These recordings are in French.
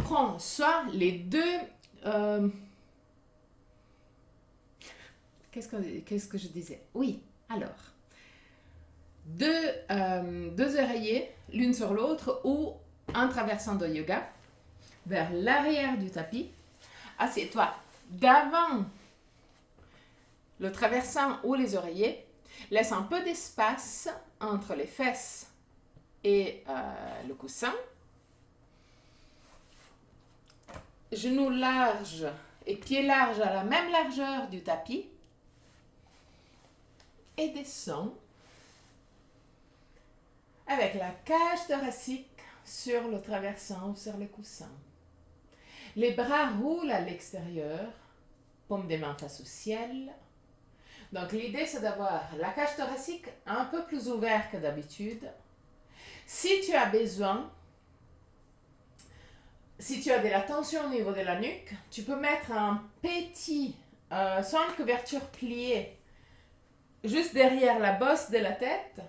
prends soit les deux... qu'est-ce que je disais? Oui, alors, deux oreillers l'une sur l'autre ou un traversant de yoga vers l'arrière du tapis. Assieds-toi d'avant le traversant ou les oreillers. Laisse un peu d'espace entre les fesses et le coussin. Genoux larges et pieds larges à la même largeur du tapis. Et descends avec la cage thoracique sur le traversant ou sur le coussin. Les bras roulent à l'extérieur, paume des mains face au ciel. Donc l'idée c'est d'avoir la cage thoracique un peu plus ouverte que d'habitude. Si tu as besoin, si tu as de la tension au niveau de la nuque, tu peux mettre un petit, soit une couverture pliée juste derrière la bosse de la tête,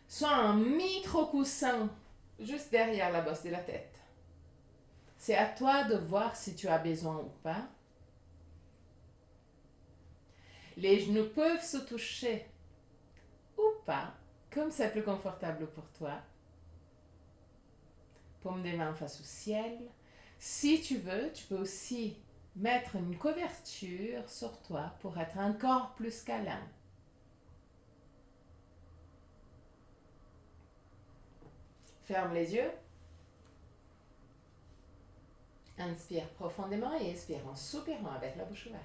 soit un micro-coussin juste derrière la bosse de la tête. C'est à toi de voir si tu as besoin ou pas. Les genoux peuvent se toucher ou pas, comme c'est plus confortable pour toi. Paume des mains face au ciel. Si tu veux, tu peux aussi mettre une couverture sur toi pour être encore plus câlin. Ferme les yeux. Inspire profondément et expire en soupirant avec la bouche ouverte.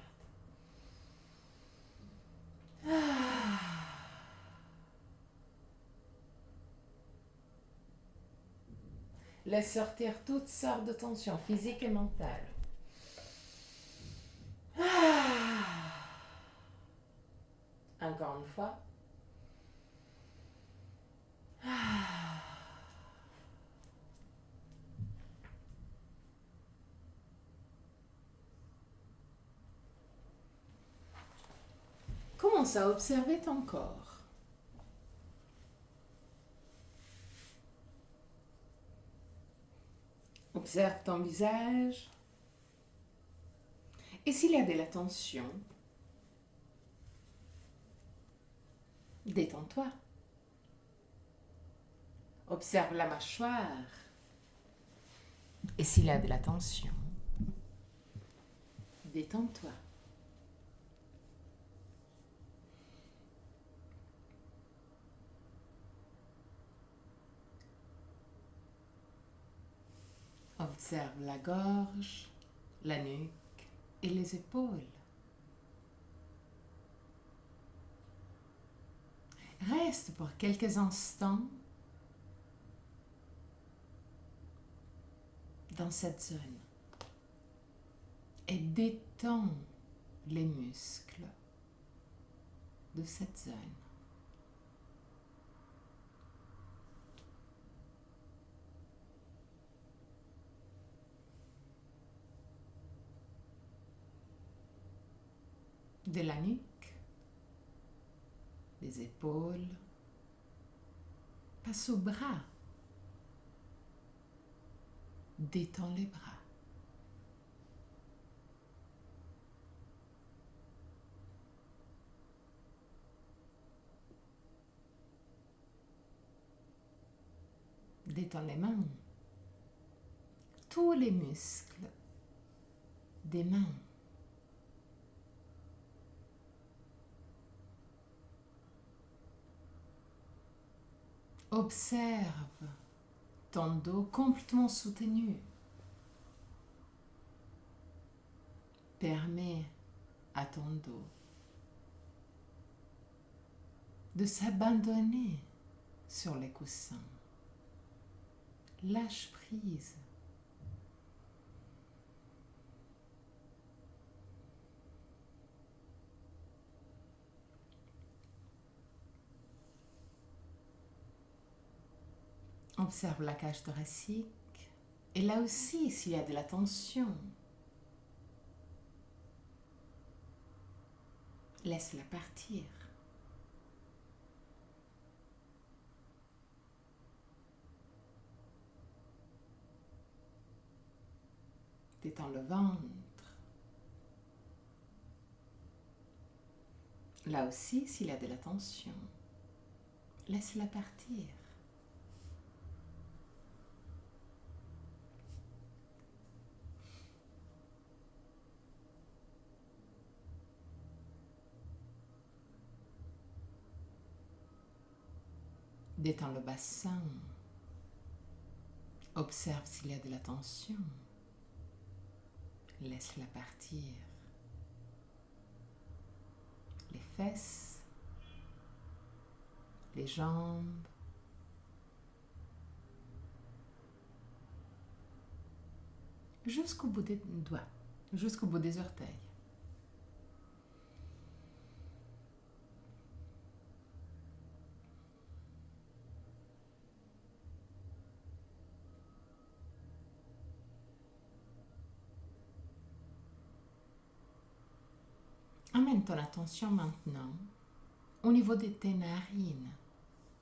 Laisse sortir toutes sortes de tensions physiques et mentales. Encore une fois. Commence à observer ton corps. Observe ton visage. Et s'il y a de la tension, détends-toi. Observe la mâchoire. Et s'il y a de la tension, détends-toi. Observe la gorge, la nuque et les épaules. Reste pour quelques instants dans cette zone et détends les muscles de cette zone. De la nuque, des épaules, passe aux bras. Détends les bras. Détends les mains. Tous les muscles des mains. Observe ton dos complètement soutenu. Permets à ton dos de s'abandonner sur les coussins. Lâche prise. Observe la cage thoracique. Et là aussi, s'il y a de la tension, laisse-la partir. Détends le ventre. Là aussi, s'il y a de la tension, laisse-la partir. Détends le bassin. Observe s'il y a de la tension. Laisse-la partir. Les fesses, les jambes, jusqu'au bout des doigts, jusqu'au bout des orteils. Amène ton attention maintenant au niveau de tes narines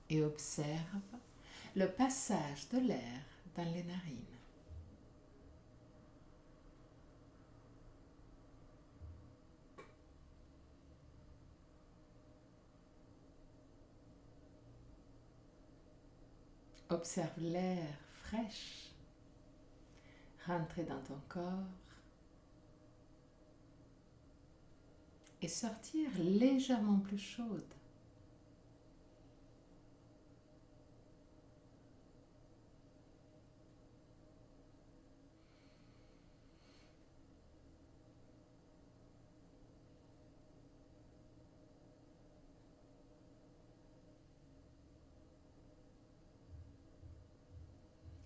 et observe le passage de l'air dans les narines. Observe l'air fraîche rentrer dans ton corps et sortir légèrement plus chaude.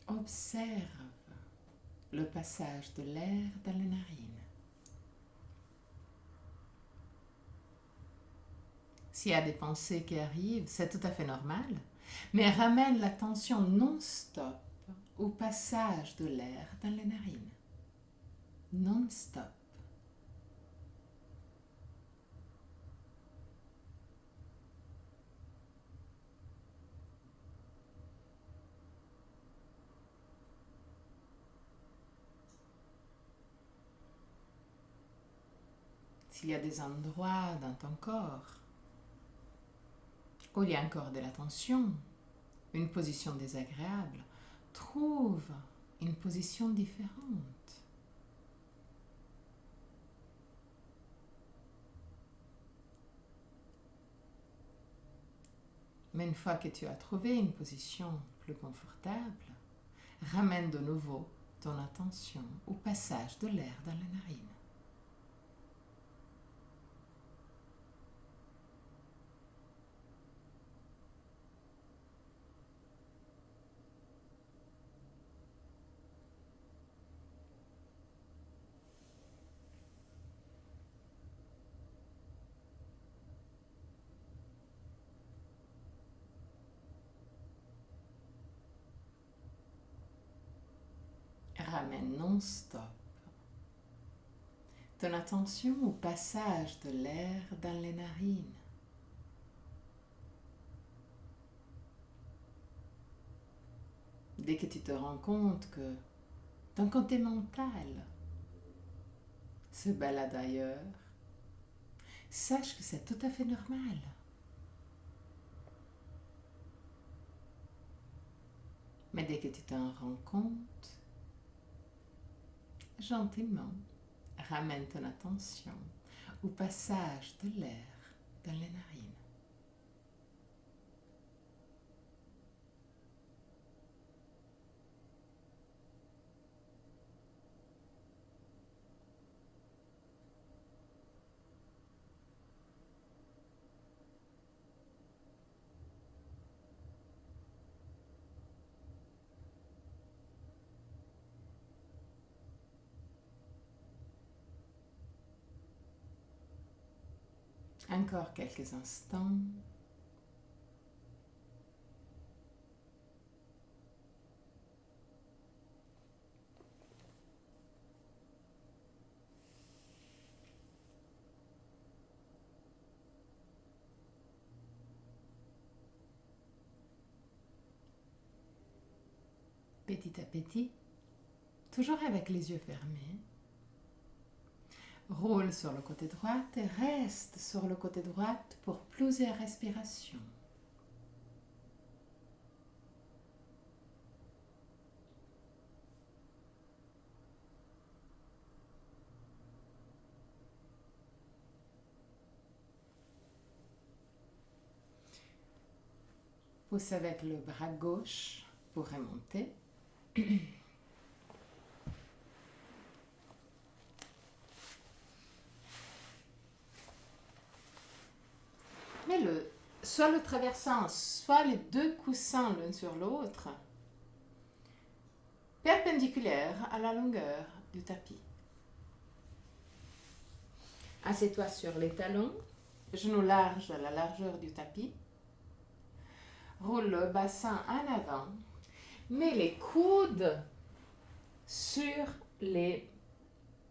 Observe le passage de l'air dans les narines. S'il y a des pensées qui arrivent, c'est tout à fait normal, mais ramène l'attention non-stop au passage de l'air dans les narines. Non-stop. S'il y a des endroits dans ton corps où il y a encore de la tension, une position désagréable, trouve une position différente. Mais une fois que tu as trouvé une position plus confortable, ramène de nouveau ton attention au passage de l'air dans les narines. Ramène non-stop ton attention au passage de l'air dans les narines. Dès que tu te rends compte que ton côté mental se balade ailleurs, sache que c'est tout à fait normal. Mais dès que tu t'en rends compte, gentiment, ramène ton attention au passage de l'air dans les narines. Encore quelques instants. Petit à petit, toujours avec les yeux fermés, Roule sur le côté droit et reste sur le côté droit pour plusieurs respirations. Pousse avec le bras gauche pour remonter. Mets-le soit le traversant, soit les deux coussins l'un sur l'autre, perpendiculaires à la longueur du tapis. Assieds-toi sur les talons, genoux larges à la largeur du tapis. Roule le bassin en avant. Mets les coudes sur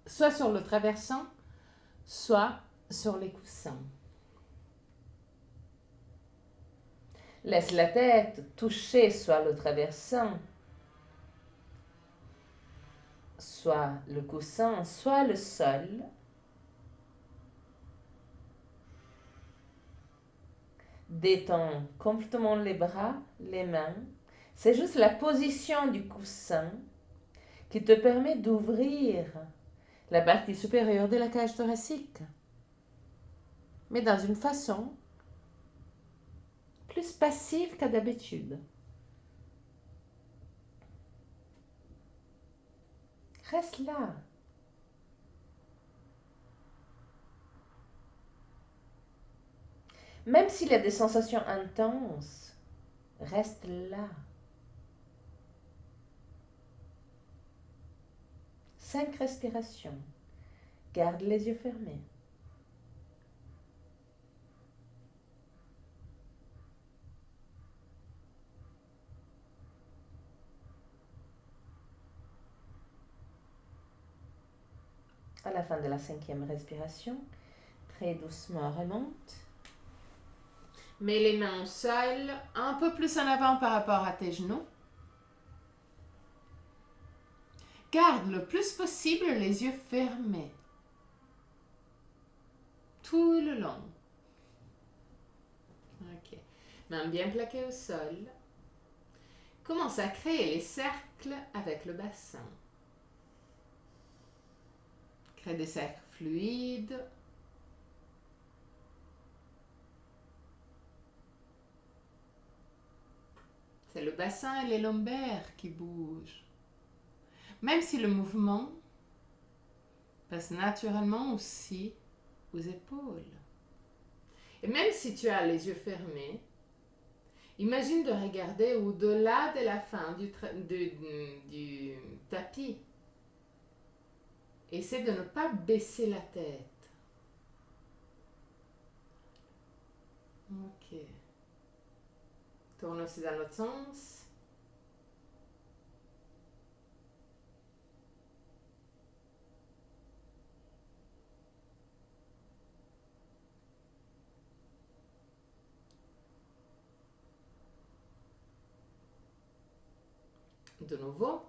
soit sur le traversant, soit sur les coussins. Laisse la tête toucher soit le traversant, soit le coussin, soit le sol. Détends complètement les bras, les mains. C'est juste la position du coussin qui te permet d'ouvrir la partie supérieure de la cage thoracique, mais dans une façon plus passive qu'à d'habitude. Reste là. Même s'il y a des sensations intenses, reste là. 5 respirations. Garde les yeux fermés. À la fin de la 5e respiration, très doucement remonte. Mets les mains au sol, un peu plus en avant par rapport à tes genoux. Garde le plus possible les yeux fermés. Tout le long. Ok. Mains bien plaquées au sol. Commence à créer les cercles avec le bassin. Crée des cercles fluides. C'est le bassin et les lombaires qui bougent. Même si le mouvement passe naturellement aussi aux épaules. Et même si tu as les yeux fermés, imagine de regarder au-delà de la fin du tapis. Essaie de ne pas baisser la tête. Ok. Tourne aussi dans l'autre sens. De nouveau,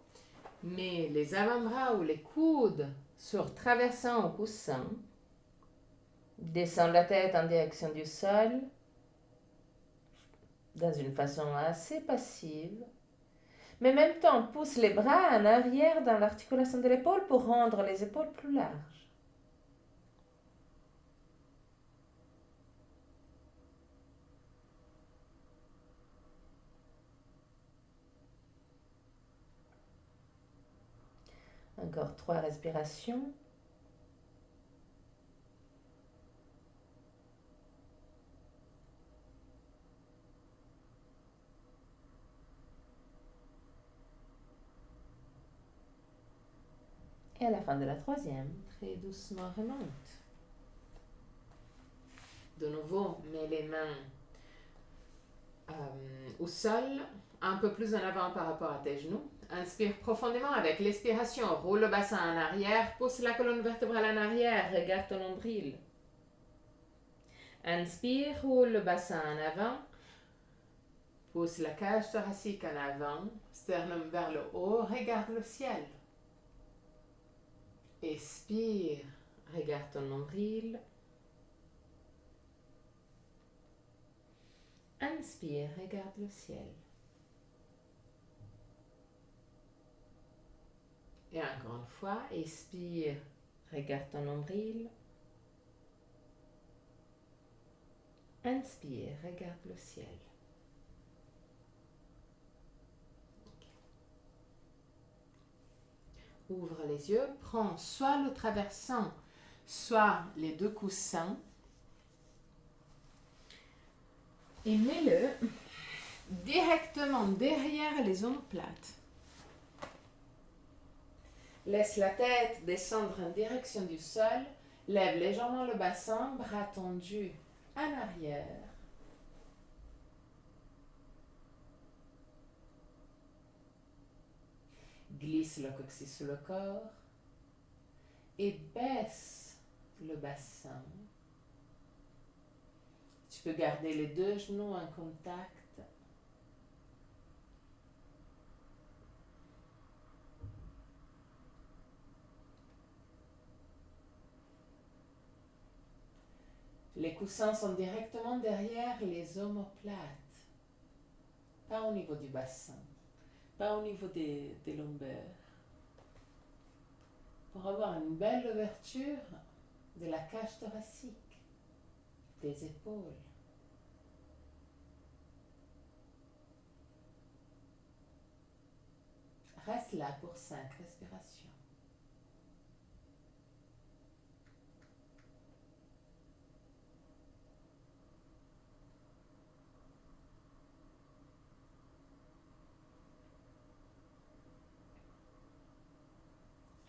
mets les avant-bras ou les coudes sur traversant au coussin. Descends la tête en direction du sol, dans une façon assez passive. Mais en même temps, pousse les bras en arrière dans l'articulation de l'épaule pour rendre les épaules plus larges. Encore 3 respirations. Et à la fin de la 3e, très doucement remonte. De nouveau, mets les mains au sol, un peu plus en avant par rapport à tes genoux. Inspire profondément avec l'expiration. Roule le bassin en arrière, pousse la colonne vertébrale en arrière, regarde ton nombril. Inspire, roule le bassin en avant, pousse la cage thoracique en avant, sternum vers le haut, regarde le ciel. Expire regarde ton nombril. Inspire, regarde le ciel. Et encore une fois, expire, regarde ton nombril. Inspire, regarde le ciel. Ouvre les yeux, prends soit le traversant, soit les deux coussins et mets-le directement derrière les omoplates. Laisse la tête descendre en direction du sol, lève légèrement le bassin, bras tendus en arrière. Glisse le coccyx sous le corps et baisse le bassin. Tu peux garder les deux genoux en contact. Les coussins sont directement derrière les omoplates, pas au niveau du bassin, pas au niveau des lombaires. Pour avoir une belle ouverture de la cage thoracique, des épaules. Reste là pour 5 respirations.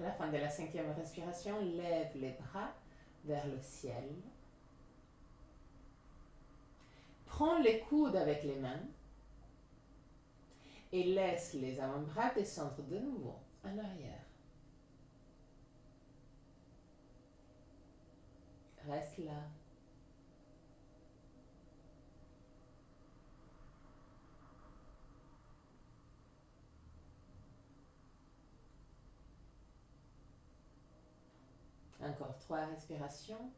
À la fin de la 5e respiration, lève les bras vers le ciel. Prends les coudes avec les mains et laisse les avant-bras descendre de nouveau en arrière. Reste là. Encore 3 respirations.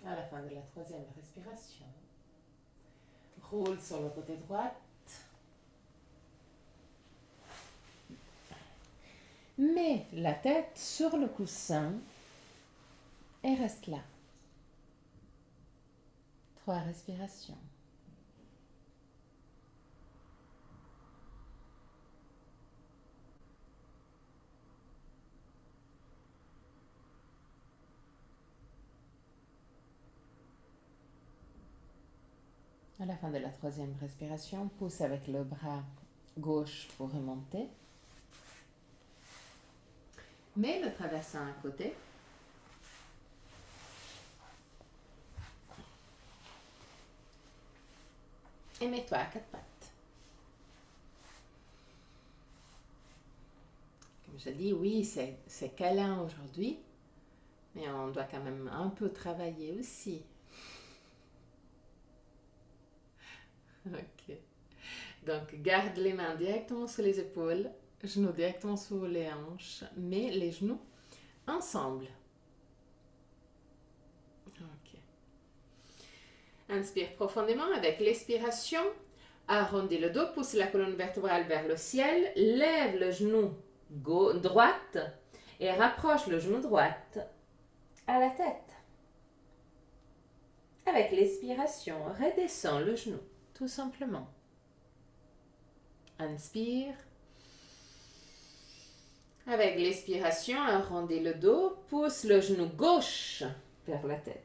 À la fin de la 3e respiration, roule sur le côté droit. Mets la tête sur le coussin et reste là. 3 respirations. À la fin de la 3e respiration, pousse avec le bras gauche pour remonter. Mets le traversant à côté. Et mets-toi à 4 pattes. Comme je dis, oui, c'est câlin aujourd'hui, mais on doit quand même un peu travailler aussi. Ok. Donc, garde les mains directement sur les épaules, genoux directement sur les hanches, mais les genoux ensemble. Ok. Inspire profondément avec l'expiration. Arrondis le dos, pousse la colonne vertébrale vers le ciel, lève le genou droite et rapproche le genou droite à la tête. Avec l'expiration, redescends le genou, tout simplement. Inspire. Avec l'expiration, arrondis le dos, pousse le genou gauche vers la tête.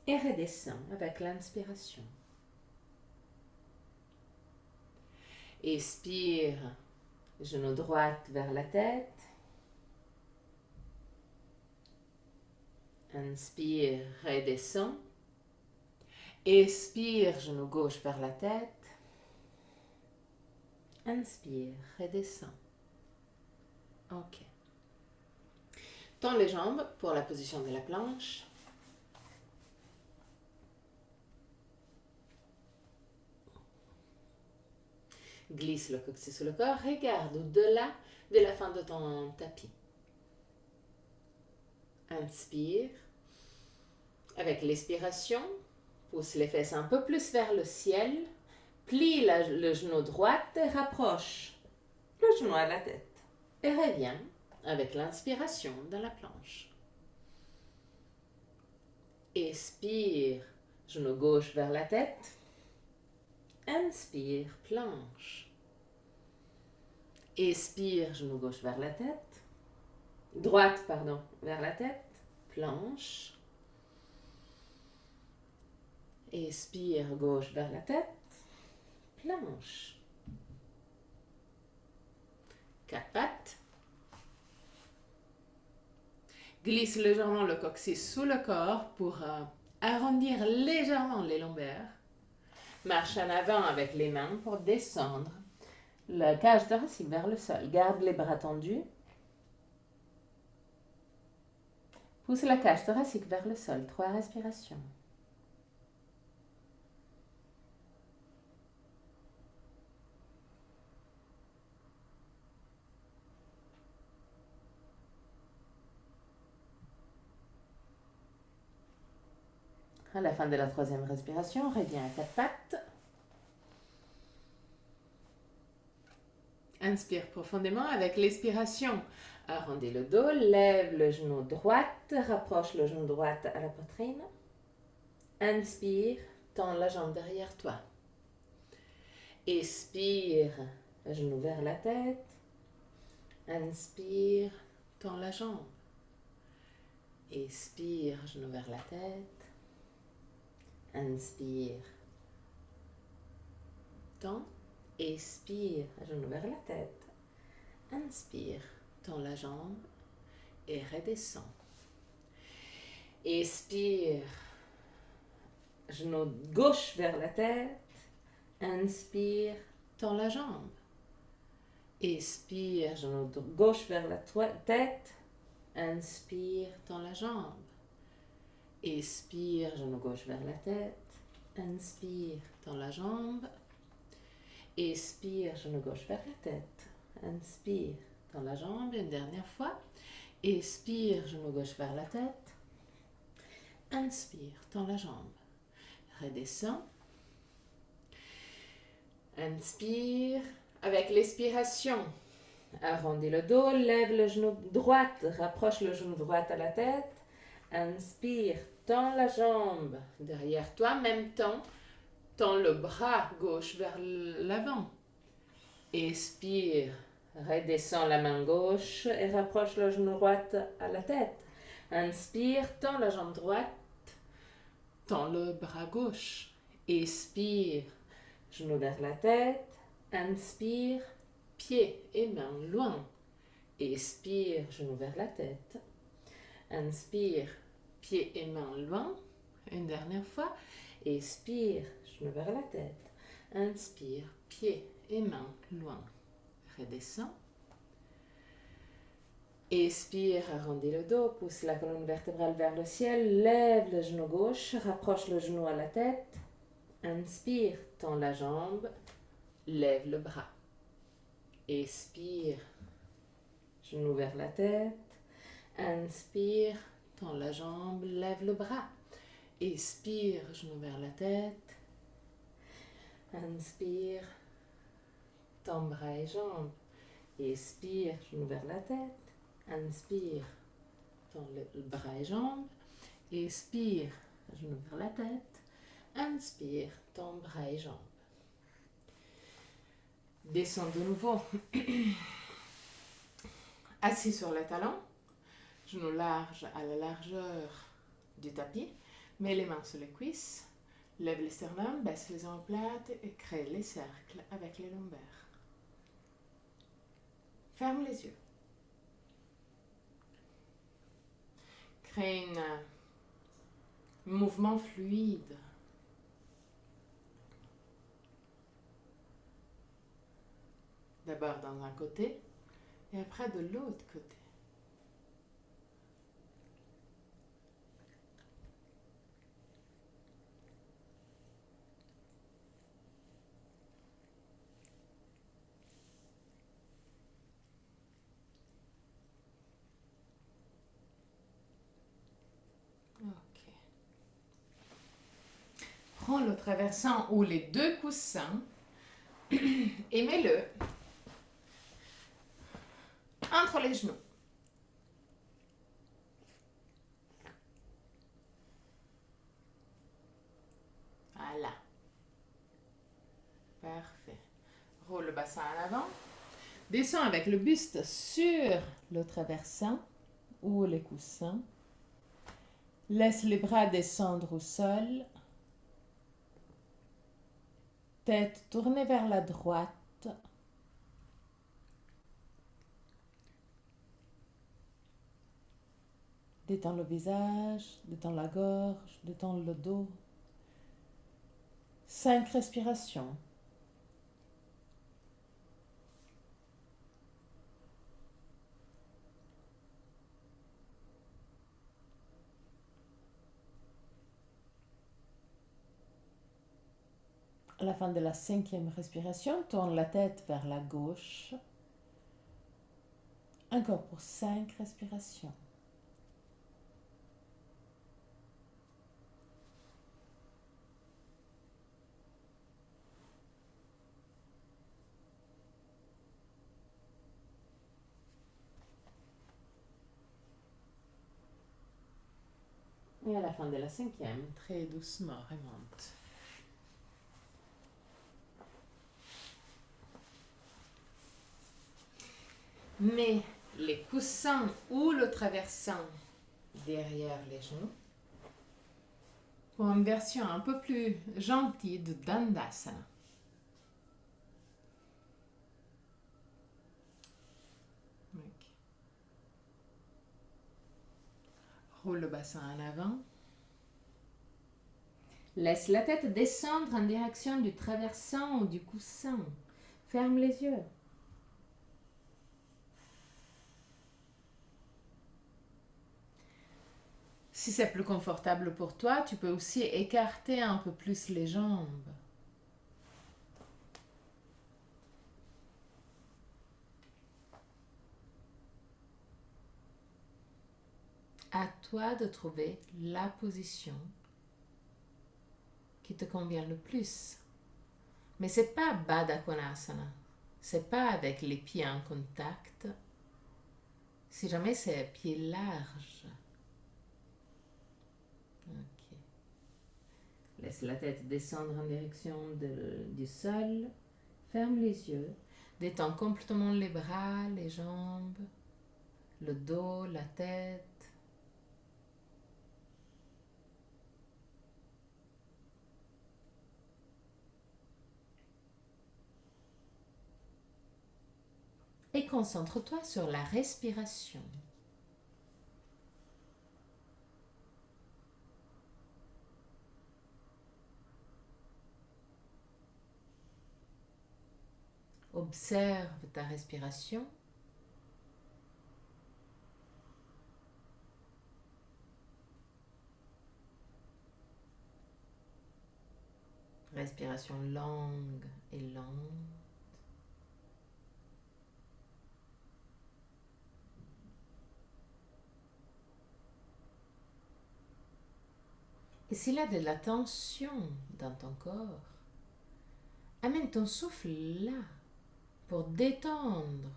Et redescends avec l'inspiration. Expire, genou droit vers la tête. Inspire, redescends. Expire, genou gauche vers la tête. Inspire, redescends. Ok. Tends les jambes pour la position de la planche. Glisse le coccyx sur le corps, regarde au-delà de la fin de ton tapis. Inspire. Avec l'expiration, pousse les fesses un peu plus vers le ciel. Plie le genou droit et rapproche le genou à la tête. Et reviens avec l'inspiration dans la planche. Expire, genou gauche vers la tête. Inspire, planche. Expire, genou gauche vers la tête. Droite, pardon, vers la tête. Planche. Expire, gauche vers la tête. Planche. 4 pattes. Glisse légèrement le coccyx sous le corps pour arrondir légèrement les lombaires. Marche en avant avec les mains pour descendre la cage thoracique vers le sol. Garde les bras tendus. Pousse la cage thoracique vers le sol. 3 respirations. À la fin de la 3e respiration, reviens à 4 pattes. Inspire profondément avec l'expiration. Arrondis le dos, lève le genou droit, rapproche le genou droit à la poitrine. Inspire, tends la jambe derrière toi. Expire, genou vers la tête. Inspire, tends la jambe. Expire, genou vers la tête. Inspire, tends. Expire, genou vers la tête. Inspire, tends la jambe et redescends. Expire, genou gauche vers la tête. Inspire, tends la jambe. Expire, genou gauche vers la tête. Inspire, tends la jambe. Expire, genou gauche vers la tête. Inspire, tends la jambe. Expire, genou gauche vers la tête. Inspire, tends la jambe. Une dernière fois. Expire, genou gauche vers la tête. Inspire, tends la jambe. Redescends. Inspire. Avec l'expiration, arrondis le dos, lève le genou droit, rapproche le genou droit à la tête. Inspire, tends la jambe derrière toi, en même temps, tends le bras gauche vers l'avant. Expire, redescends la main gauche et rapproche le genou droit à la tête. Inspire, tends la jambe droite, tends le bras gauche. Expire, genou vers la tête. Inspire, pieds et mains loin. Expire, genou vers la tête. Inspire, pieds et mains loin. Une dernière fois. Expire, genou vers la tête. Inspire, pieds et mains loin. Redescends. Expire, arrondis le dos, pousse la colonne vertébrale vers le ciel, lève le genou gauche, rapproche le genou à la tête. Inspire, tends la jambe, lève le bras. Expire, genou vers la tête. Inspire, tends la jambe, lève le bras. Expire, genou vers la tête. Inspire, tends bras et jambes. Expire, genou vers la tête. Inspire, tends le bras et jambes. Expire, genou vers la tête. Inspire, tends bras et jambes. Descends de nouveau. Assis sur le talon, genoux larges à la largeur du tapis. Mets les mains sur les cuisses. Lève les sternums, baisse les omoplates et crée les cercles avec les lombaires. Ferme les yeux. Crée un mouvement fluide. D'abord dans un côté et après de l'autre côté. Prends le traversant ou les deux coussins et mets-le entre les genoux. Voilà. Parfait. Roule le bassin à l'avant. Descends avec le buste sur le traversin ou les coussins. Laisse les bras descendre au sol. Tête tournée vers la droite. Détends le visage, détends la gorge, détends le dos. 5 respirations. À la fin de la 5e respiration, tourne la tête vers la gauche. Encore pour 5 respirations. Et à la fin de la 5e, très doucement, remonte. Mets les coussins ou le traversin derrière les genoux pour une version un peu plus gentille de Dandasana. Okay. Roule le bassin en avant. Laisse la tête descendre en direction du traversin ou du coussin. Ferme les yeux. Si c'est plus confortable pour toi, tu peux aussi écarter un peu plus les jambes. À toi de trouver la position qui te convient le plus. Mais c'est pas Baddha Konasana. C'est pas avec les pieds en contact. Si jamais c'est pieds larges. Ok. Laisse la tête descendre en direction du sol. Ferme les yeux. Détends complètement les bras, les jambes, le dos, la tête. Et concentre-toi sur la respiration. Observe ta respiration. Respiration longue et lente. Et s'il y a de la tension dans ton corps, amène ton souffle là pour détendre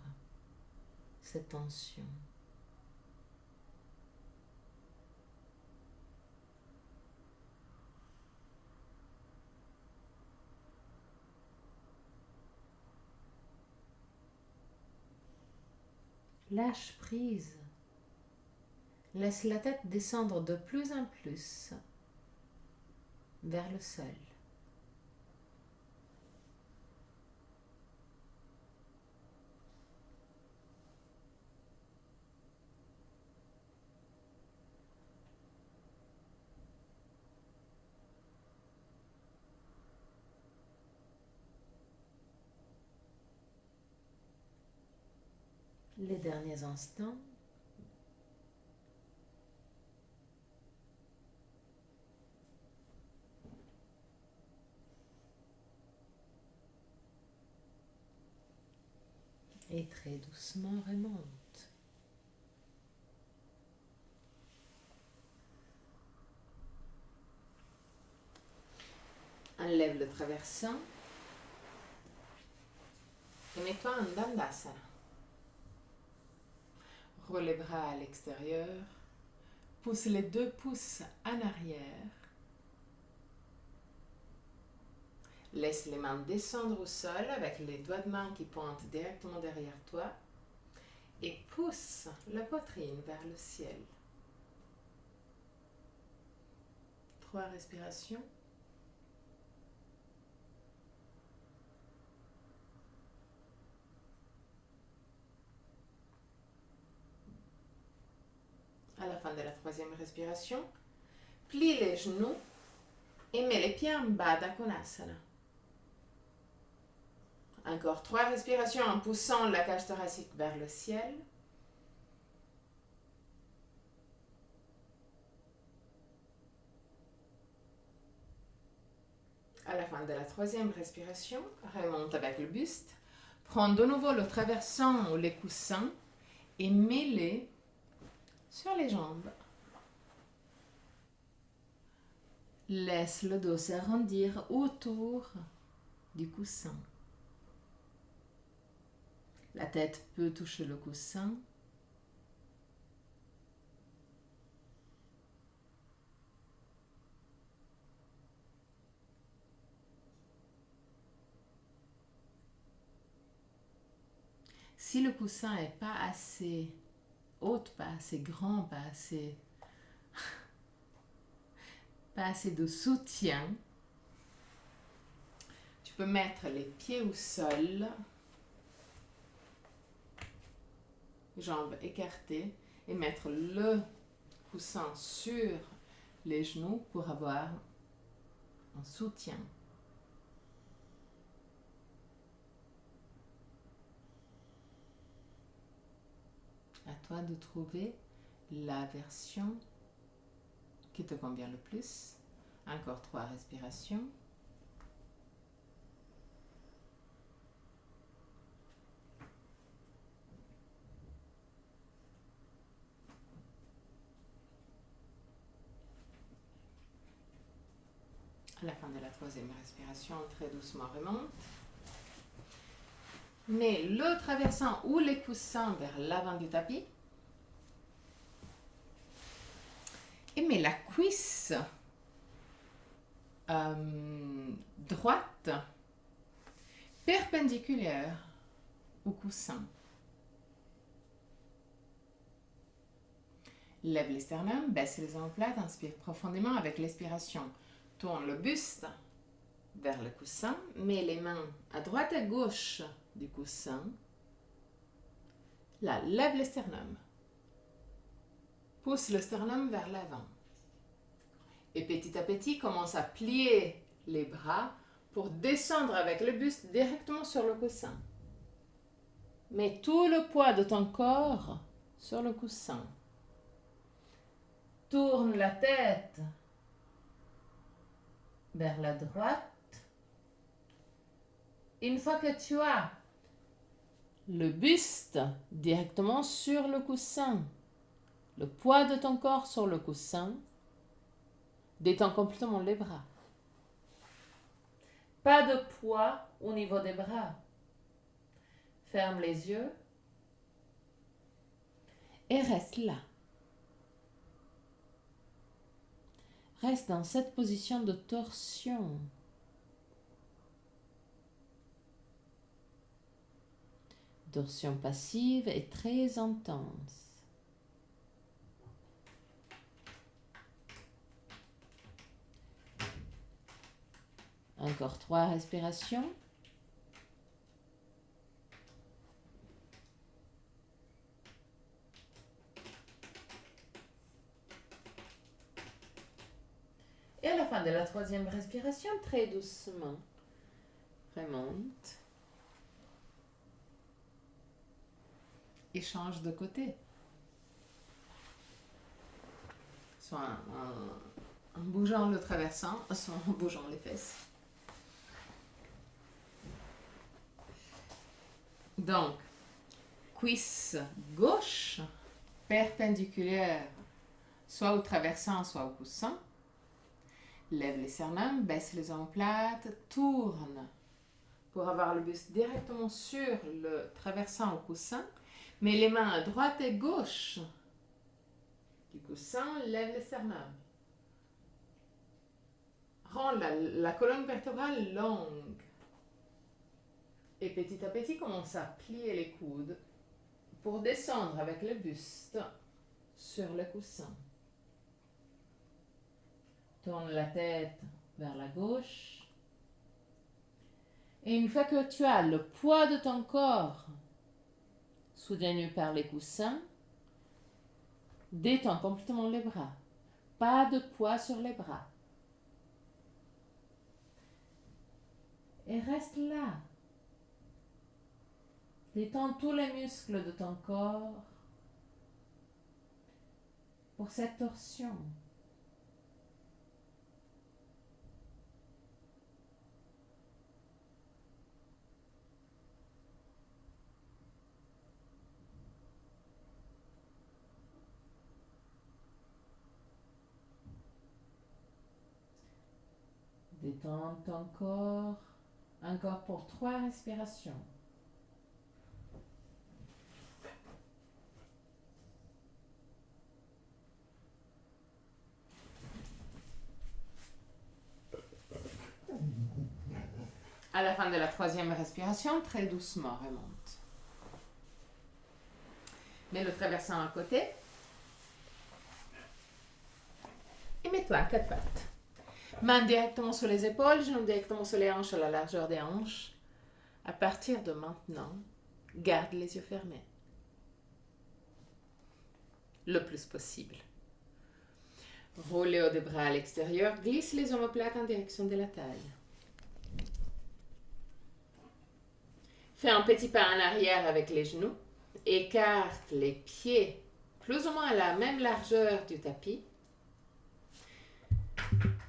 cette tension. Lâche prise. Laisse la tête descendre de plus en plus vers le sol. Les derniers instants. Et très doucement remonte. Enlève le traversant. Et mets-toi en Dandasana. Roule les bras à l'extérieur. Pousse les 2 pouces en arrière. Laisse les mains descendre au sol avec les doigts de main qui pointent directement derrière toi. Et pousse la poitrine vers le ciel. 3 respirations. À la fin de la 3e respiration, plie les genoux et mets les pieds en bas d'Akonasana. Encore 3 respirations en poussant la cage thoracique vers le ciel. À la fin de la 3e respiration, remonte avec le buste. Prends de nouveau le traversant ou les coussins et mets-les sur les jambes. Laisse le dos s'arrondir autour du coussin. La tête peut toucher le coussin. Si le coussin n'est pas assez haut, pas assez grand, pas assez de soutien, tu peux mettre les pieds au sol, jambes écartées, et mettre le coussin sur les genoux pour avoir un soutien. À toi de trouver la version qui te convient le plus. Encore 3 respirations. À la fin de la 3e respiration, très doucement remonte. Mets le traversant ou les coussins vers l'avant du tapis. Et mets la cuisse droite perpendiculaire au coussin. Lève les sternums, baisse les omoplates, inspire profondément avec l'expiration. Tourne le buste vers le coussin, mets les mains à droite et à gauche du coussin. Là, lève le sternum. Pousse le sternum vers l'avant. Et petit à petit, commence à plier les bras pour descendre avec le buste directement sur le coussin. Mets tout le poids de ton corps sur le coussin. Tourne la tête vers la droite. Une fois que tu as le buste directement sur le coussin, le poids de ton corps sur le coussin, détends complètement les bras. Pas de poids au niveau des bras. Ferme les yeux et reste là. Reste dans cette position de torsion. Torsion passive et très intense. Encore 3 respirations. Et à la fin de la 3e respiration, très doucement, remonte. Et change de côté. Soit en bougeant le traversant, soit en bougeant les fesses. Donc, cuisse gauche perpendiculaire, soit au traversant, soit au coussin. Lève les sternums, baisse les omoplates, tourne pour avoir le buste directement sur le traversant au coussin. Mets les mains à droite et gauche du coussin, lève les sternums. Rends la colonne vertébrale longue. Et petit à petit, commence à plier les coudes pour descendre avec le buste sur le coussin. Tourne la tête vers la gauche. Et une fois que tu as le poids de ton corps soutenu par les coussins, détends complètement les bras. Pas de poids sur les bras. Et reste là. Détends tous les muscles de ton corps pour cette torsion. Détends ton corps encore pour 3 respirations. À la fin de la 3e respiration, très doucement remonte. Mets le traversant à côté. Et mets-toi à 4 pattes. Main directement sur les épaules, genoux directement sur les hanches, à la largeur des hanches. À partir de maintenant, garde les yeux fermés. Le plus possible. Roule les hauts des bras à l'extérieur, glisse les omoplates en direction de la taille. Fais un petit pas en arrière avec les genoux. Écarte les pieds plus ou moins à la même largeur du tapis.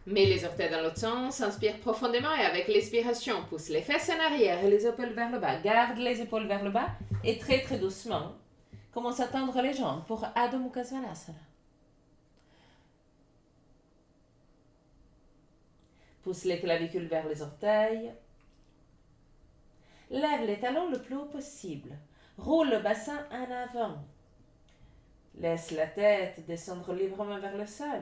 Mets les orteils dans l'autre sens, inspire profondément et avec l'expiration, pousse les fesses en arrière et les épaules vers le bas. Garde les épaules vers le bas et très très doucement, commence à tendre les jambes pour Adho Mukha Svanasana. Pousse les clavicules vers les orteils. Lève les talons le plus haut possible. Roule le bassin en avant. Laisse la tête descendre librement vers le sol.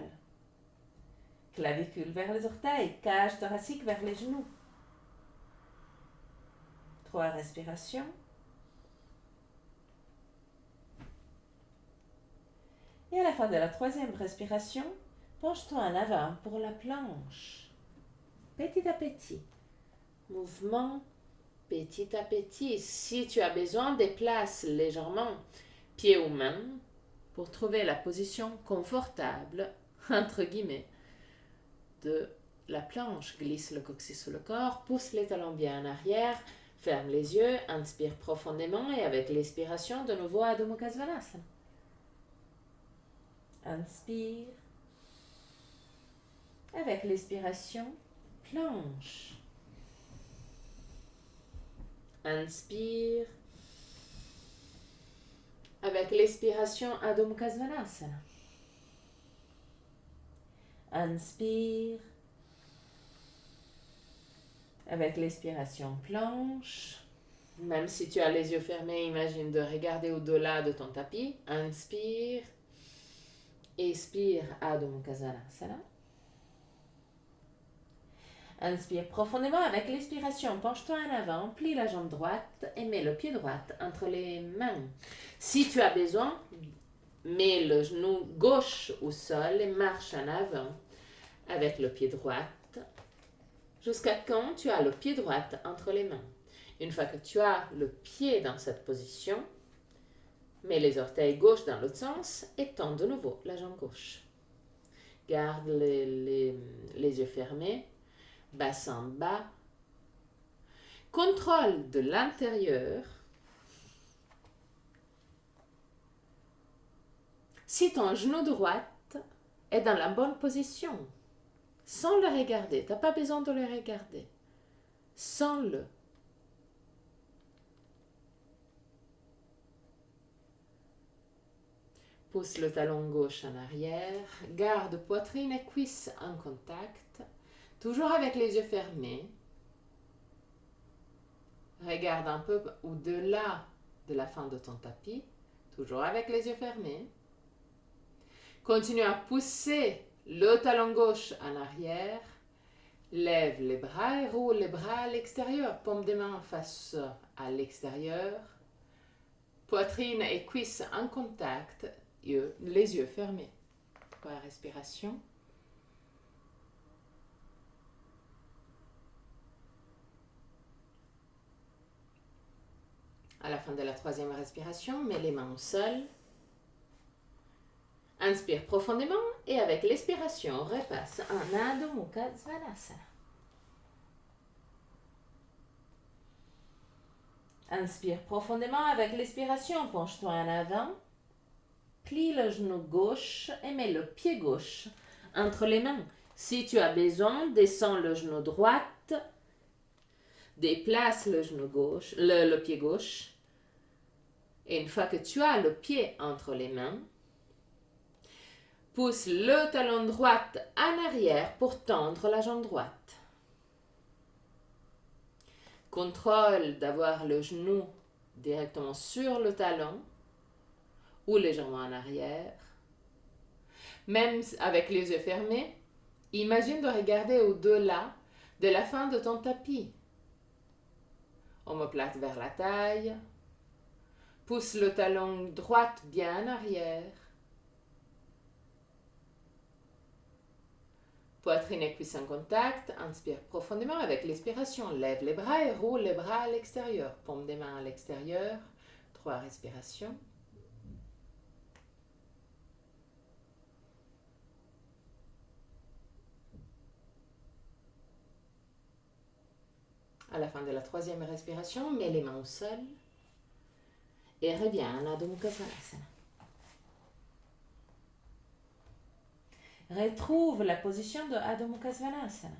Clavicule vers les orteils, cage thoracique vers les genoux. 3 respirations. Et à la fin de la 3e respiration, penche-toi en avant pour la planche. Petit à petit. Mouvement petit à petit. Si tu as besoin, déplace légèrement pieds ou mains pour trouver la position confortable, entre guillemets, de la planche. Glisse le coccyx sous le corps, pousse les talons bien en arrière, ferme les yeux, inspire profondément et avec l'expiration, de nouveau Adho Mukha Svanasana. Inspire. Avec l'expiration, planche. Inspire. Avec l'expiration, Adho Mukha Svanasana. Inspire. Avec l'expiration, planche. Même si tu as les yeux fermés, imagine de regarder au-delà de ton tapis. Inspire. Expire, Adho Mukha Svanasana. Inspire profondément avec l'expiration. Penche-toi en avant, plie la jambe droite et mets le pied droit entre les mains. Si tu as besoin, mets le genou gauche au sol et marche en avant avec le pied droit jusqu'à quand tu as le pied droit entre les mains. Une fois que tu as le pied dans cette position, mets les orteils gauche dans l'autre sens et tends de nouveau la jambe gauche. Garde les yeux fermés. Bassin bas. Contrôle de l'intérieur. Si ton genou droit est dans la bonne position, sans le regarder, tu n'as pas besoin de le regarder, sens-le. Pousse le talon gauche en arrière. Garde poitrine et cuisses en contact. Toujours avec les yeux fermés. Regarde un peu au-delà de la fin de ton tapis. Toujours avec les yeux fermés. Continue à pousser le talon gauche en arrière. Lève les bras et roule les bras à l'extérieur. Paume des mains face à l'extérieur. Poitrine et cuisses en contact. Les yeux fermés. Pour la respiration. À la fin de la troisième respiration, mets les mains au sol. Inspire profondément et avec l'expiration, repasse en Adho Mukha Svanasana. Inspire profondément avec l'expiration, penche-toi en avant. Plie le genou gauche et mets le pied gauche entre les mains. Si tu as besoin, descends le genou droit. Déplace le genou gauche, le pied gauche. Et une fois que tu as le pied entre les mains, pousse le talon droit en arrière pour tendre la jambe droite. Contrôle d'avoir le genou directement sur le talon ou légèrement en arrière. Même avec les yeux fermés, imagine de regarder au-delà de la fin de ton tapis. Omoplate vers la taille. Pousse le talon droit bien en arrière. Poitrine et cuisse en contact. Inspire profondément avec l'expiration. Lève les bras et roule les bras à l'extérieur. Paume des mains à l'extérieur. 3 respirations. À la fin de la troisième respiration, mets les mains au sol et reviens en Adho Mukha Svanasana. Retrouve la position de Adho Mukha Svanasana.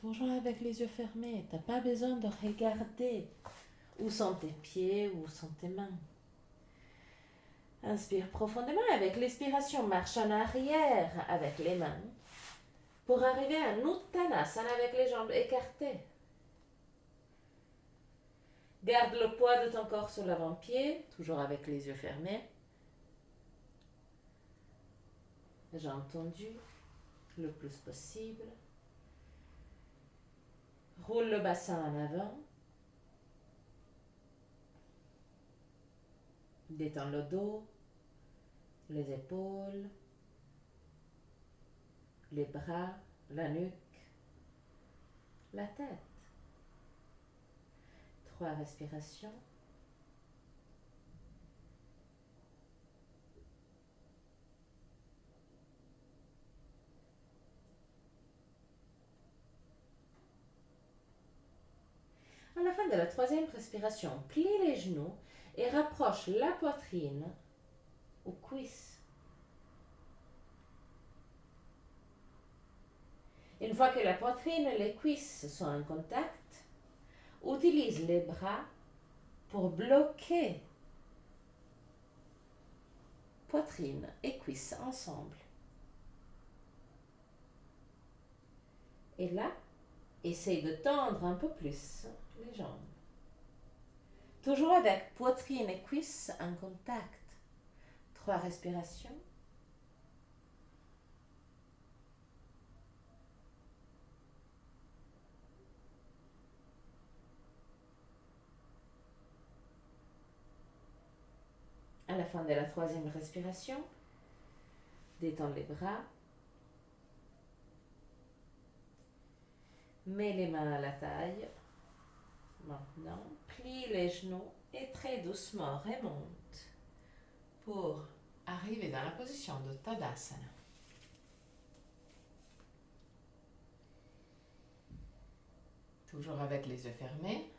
Toujours avec les yeux fermés. Tu n'as pas besoin de regarder où sont tes pieds, où sont tes mains. Inspire profondément avec l'expiration. Marche en arrière avec les mains pour arriver à Uttanasana avec les jambes écartées. Garde le poids de ton corps sur l'avant-pied, toujours avec les yeux fermés. Jambes tendues le plus possible. Roule le bassin en avant. Détends le dos, les épaules, les bras, la nuque, la tête. 3 respirations. À la fin de la troisième respiration, plie les genoux et rapproche la poitrine aux cuisses. Une fois que la poitrine et les cuisses sont en contact, utilise les bras pour bloquer poitrine et cuisses ensemble. Et là, essaye de tendre un peu plus les jambes. Toujours avec poitrine et cuisses en contact. 3 respirations. À la fin de la troisième respiration, détends les bras. Mets les mains à la taille. Maintenant, plie les genoux et très doucement remonte pour arriver dans la position de Tadasana. Toujours avec les yeux fermés.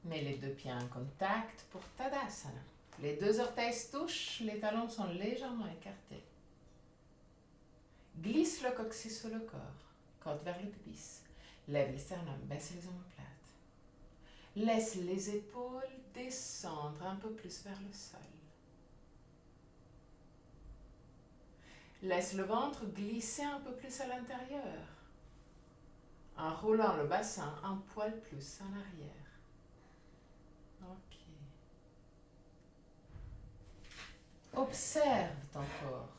Mets les 2 pieds en contact pour Tadasana. Les 2 orteils se touchent, les talons sont légèrement écartés. Glisse le coccyx sur le corps, côte vers le pubis. Lève les sternums, baisse les omoplates. Laisse les épaules descendre un peu plus vers le sol. Laisse le ventre glisser un peu plus à l'intérieur, en roulant le bassin un poil plus en arrière. Ok. Observe ton corps.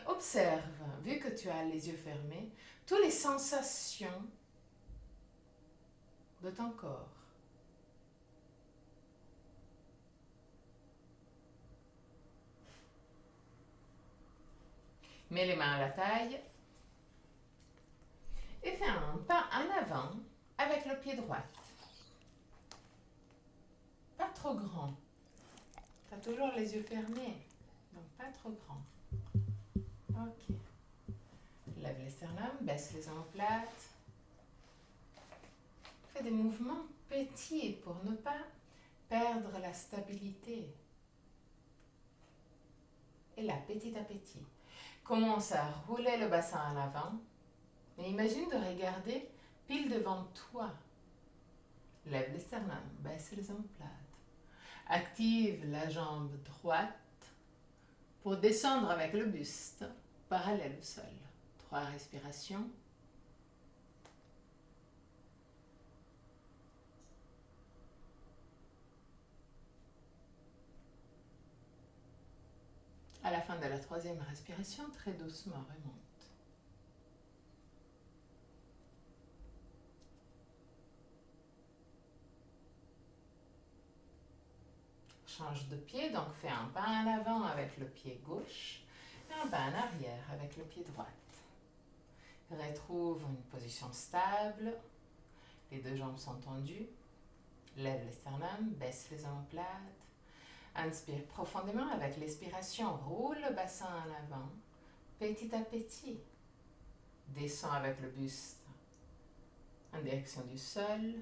Observe, vu que tu as les yeux fermés, toutes les sensations de ton corps. Mets les mains à la taille et fais un pas en avant avec le pied droit. Pas trop grand. Tu as toujours les yeux fermés, donc pas trop grand. Ok. Lève les sternums, baisse les omoplates. Fais des mouvements petits pour ne pas perdre la stabilité. Et là, petit à petit, commence à rouler le bassin en avant. Et imagine de regarder pile devant toi. Lève les sternums, baisse les omoplates. Active la jambe droite pour descendre avec le buste parallèle au sol. 3 respirations. À la fin de la 3e respiration, très doucement remonte. Change de pied, donc fais un pas en avant avec le pied gauche et un pas en arrière avec le pied droit. Retrouve une position stable, les 2 jambes sont tendues. Lève les sternums, baisse les omoplates. Inspire profondément avec l'expiration, roule le bassin en avant, petit à petit. Descends avec le buste en direction du sol.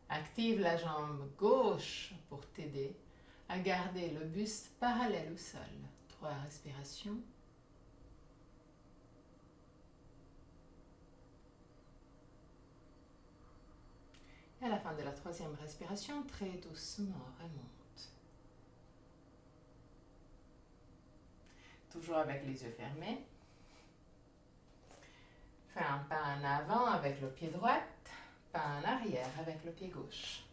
Active la jambe gauche pour t'aider à garder le buste parallèle au sol. 3 respirations. Et à la fin de la 3e respiration, très doucement remonte. Toujours avec les yeux fermés. Fais un pas en avant avec le pied droit, pas en arrière avec le pied gauche.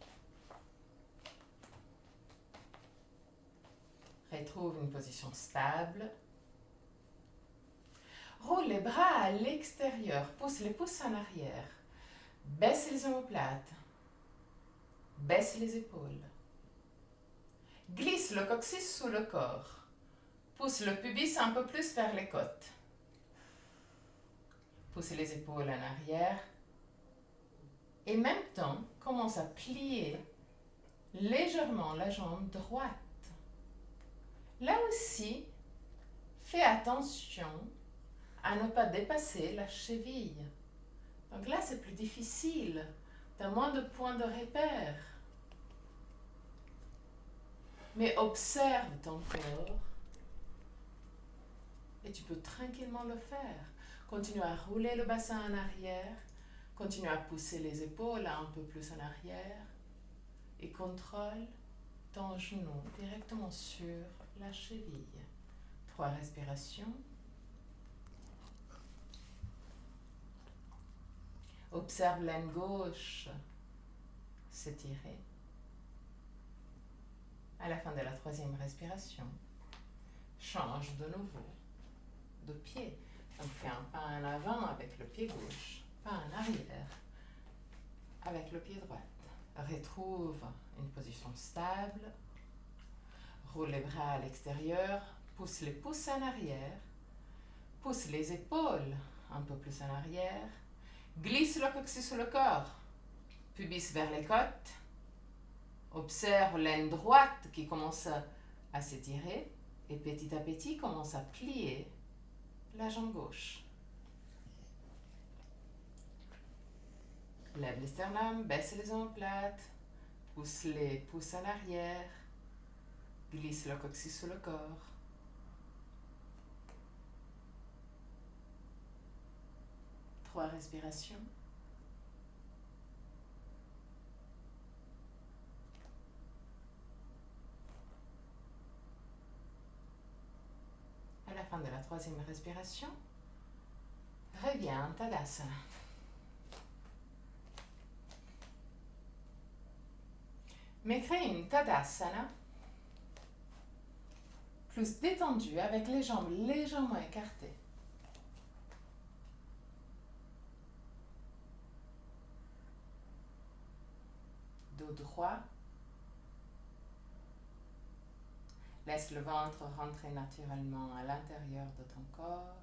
Retrouve une position stable. Roule les bras à l'extérieur, pousse les pouces en arrière. Baisse les omoplates. Baisse les épaules. Glisse le coccyx sous le corps. Pousse le pubis un peu plus vers les côtes. Pousse les épaules en arrière. Et en même temps, commence à plier légèrement la jambe droite. Là aussi, fais attention à ne pas dépasser la cheville. Donc là, c'est plus difficile. Tu as moins de points de repère. Mais observe ton corps et tu peux tranquillement le faire. Continue à rouler le bassin en arrière. Continue à pousser les épaules un peu plus en arrière. Et contrôle ton genou directement sur la cheville. 3 respirations. Observe l'aine gauche s'étirer. À la fin de la 3e respiration, change de nouveau de pied. Donc fais un pas en avant avec le pied gauche, pas en arrière avec le pied droit. Retrouve une position stable. Roule les bras à l'extérieur, pousse les pouces en arrière, pousse les épaules un peu plus en arrière, glisse le coccyx sur le corps, pubis vers les côtes. Observe l'aine droite qui commence à s'étirer et petit à petit commence à plier la jambe gauche. Lève les sternums, baisse les omoplates, pousse les pouces en arrière, glisse le coccyx sur le corps. 3 respirations. À la fin de la 3e respiration, reviens en Tadasana. Mais crée une Tadasana plus détendue avec les jambes légèrement écartées. Dos droit. Laisse le ventre rentrer naturellement à l'intérieur de ton corps.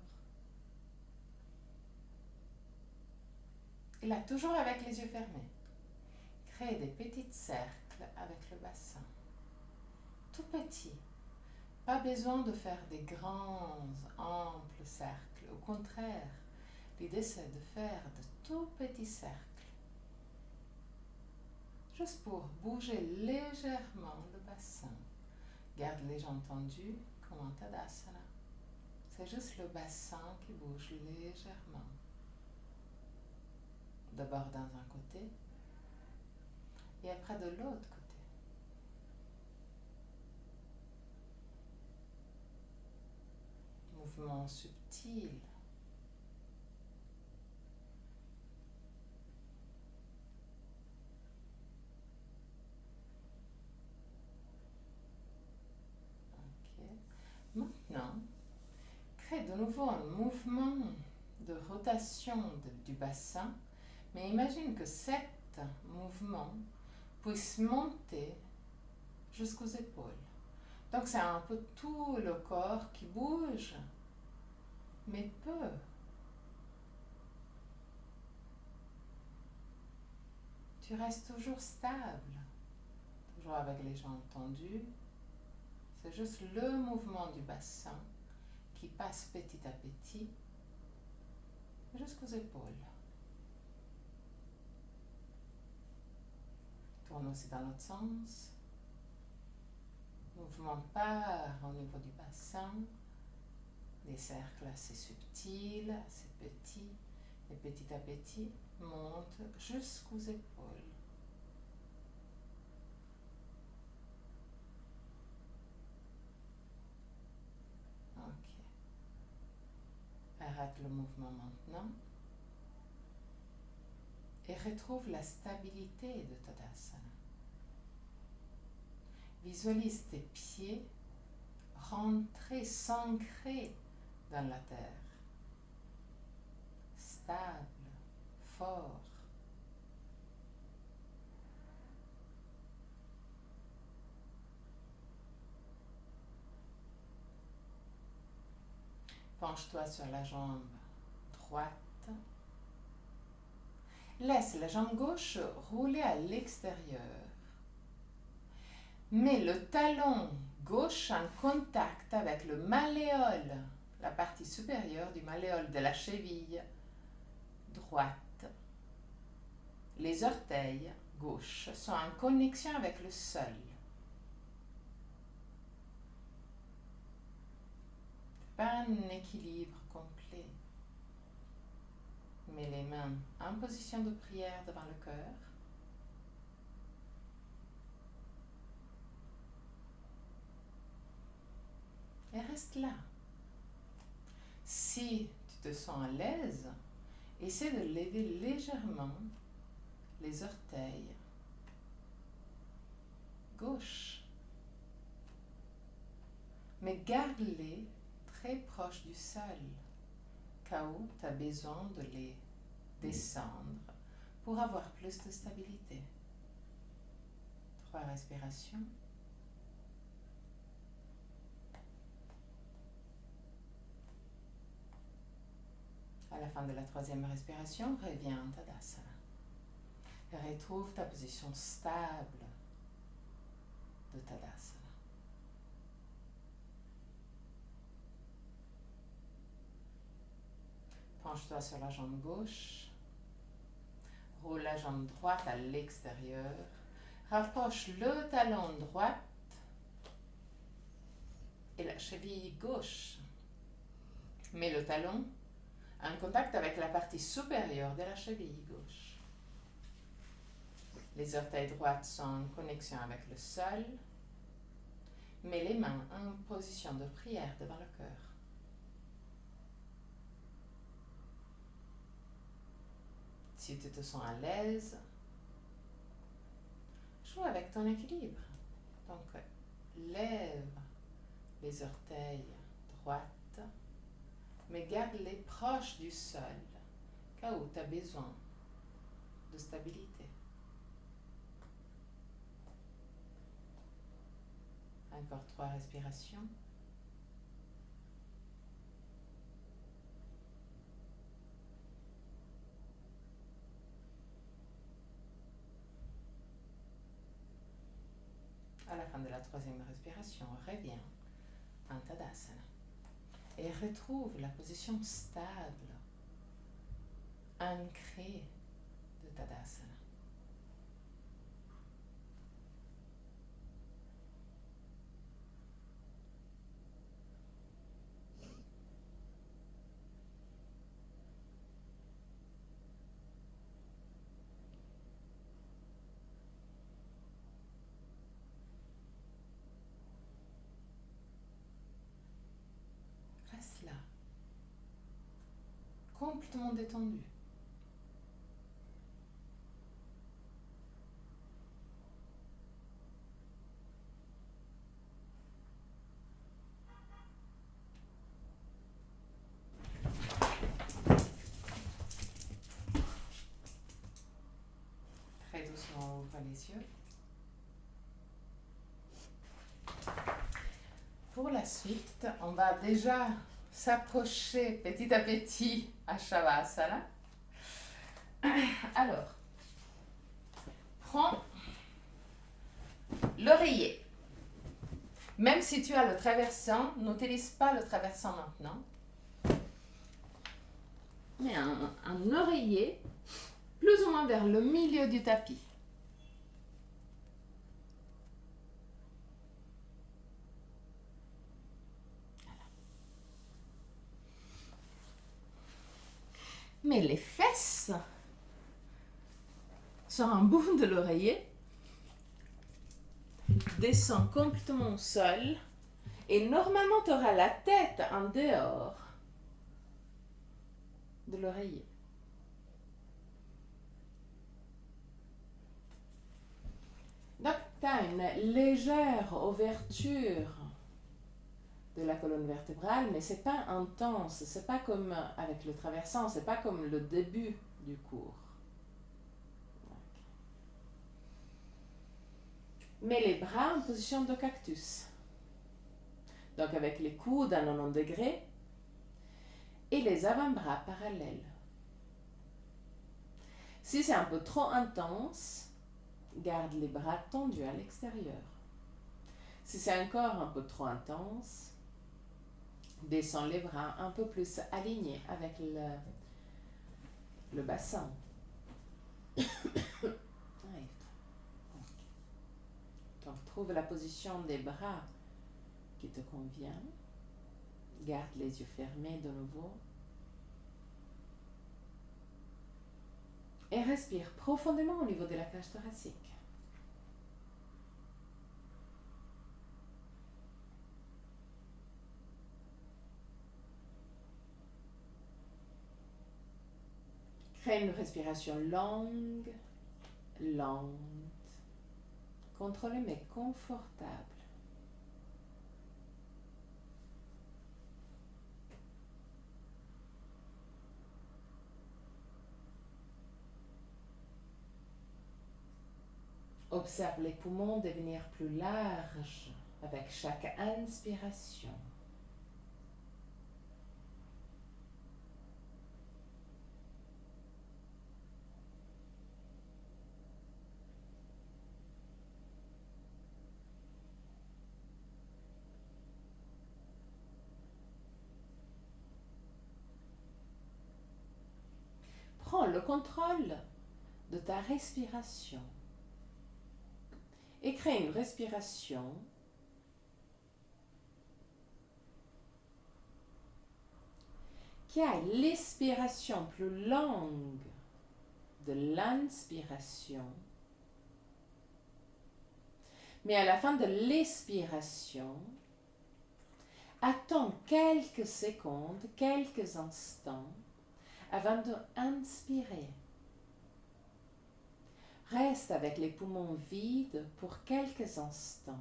Et là, toujours avec les yeux fermés, crée des petits cercles avec le bassin. Tout petit. Pas besoin de faire des grands, amples cercles. Au contraire, l'idée c'est de faire de tout petits cercles. Juste pour bouger légèrement le bassin. Garde les jambes tendues comme en Tadasana. C'est juste le bassin qui bouge légèrement. D'abord dans un côté et après de l'autre côté. Mouvement subtil. Ok. Maintenant, crée de nouveau un mouvement de rotation du bassin, mais imagine que cet mouvement puisse monter jusqu'aux épaules. Donc c'est un peu tout le corps qui bouge, mais peu. Tu restes toujours stable, toujours avec les jambes tendues. C'est juste le mouvement du bassin qui passe petit à petit jusqu'aux épaules. Tourne aussi dans l'autre sens. Mouvement part au niveau du bassin. Des cercles assez subtils, assez petits. Et petit à petit, monte jusqu'aux épaules. Ok. Arrête le mouvement maintenant. Et retrouve la stabilité de Tadasana. Visualise tes pieds rentrer, s'ancrer dans la terre. Stable, fort. Penche-toi sur la jambe droite. Laisse la jambe gauche rouler à l'extérieur. Mets le talon gauche en contact avec le malléole, la partie supérieure du malléole de la cheville droite. Les orteils gauche sont en connexion avec le sol. Pas un équilibre complet. Mets les mains en position de prière devant le cœur. Et reste là. Si tu te sens à l'aise, essaie de lever légèrement les orteils gauche. Mais garde-les très proches du sol, cas où tu as besoin de les descendre pour avoir plus de stabilité. 3 respirations. À la fin de la 3e respiration, reviens en Tadasana. Et retrouve ta position stable de Tadasana. Penche-toi sur la jambe gauche. Roule la jambe droite à l'extérieur. Rapproche le talon droit et la cheville gauche. Mets le talon en contact avec la partie supérieure de la cheville gauche. Les orteils droits sont en connexion avec le sol. Mets les mains en position de prière devant le cœur. Si tu te sens à l'aise, joue avec ton équilibre. Donc, lève les orteils droites, mais garde-les proches du sol, cas où tu as besoin de stabilité. Encore 3 respirations. À la fin de la 3e respiration, reviens en Tadasana et retrouve la position stable, ancrée de Tadasana. Reste là, complètement détendu. Très doucement, ouvre les yeux. Pour la suite, on va déjà s'approcher petit à petit à Shavasana. Alors, prends l'oreiller. Même si tu as le traversant, n'utilise pas le traversant maintenant. Mais un oreiller plus ou moins vers le milieu du tapis. Mais les fesses sur un bout de l'oreiller descend complètement au sol et normalement tu auras la tête en dehors de l'oreiller. Donc tu as une légère ouverture de la colonne vertébrale, mais c'est pas intense, c'est pas comme avec le traversant, c'est pas comme le début du cours. Mets les bras en position de cactus. Donc avec les coudes à 90 degrés et les avant-bras parallèles. Si c'est un peu trop intense, garde les bras tendus à l'extérieur. Si c'est encore un peu trop intense, descends les bras un peu plus alignés avec le bassin. Donc trouve la position des bras qui te convient. Garde les yeux fermés de nouveau. Et respire profondément au niveau de la cage thoracique. Crée une respiration longue, lente, contrôlée mais confortable. Observe les poumons devenir plus larges avec chaque inspiration. Prends le contrôle de ta respiration et crée une respiration qui a l'expiration plus longue de l'inspiration. Mais à la fin de l'expiration, attends quelques secondes, quelques instants avant d'inspirer. Reste avec les poumons vides pour quelques instants